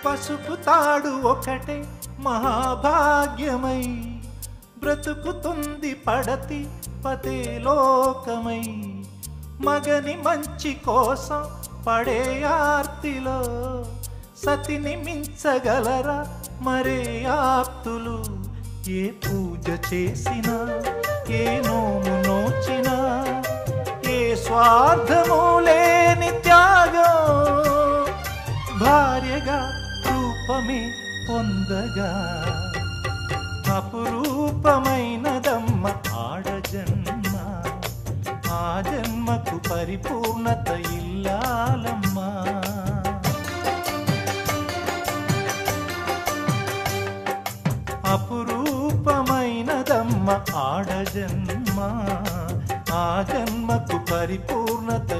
పసుపు తాడు ఒకటే మహాభాగ్యమై బ్రతుకుతుంది పడతి పతే లోకమై మగని మంచి కోసం పడే ఆర్తిలో సతిని మించగలరా మరే ఆప్తులు ఏ పూజ చేసినా ఏ నోము నోచినా ఏ స్వార్థము లేని త్యాగం భార్యగా రూపమే పొందగా అపురూపమైనదమ్మ ఆడజన్మ ఆ జన్మకు పరిపూర్ణత ఇల్లాలమ్మా అపురూపమైనదమ్మ ఆడజన్మ ఆ జన్మకు పరిపూర్ణత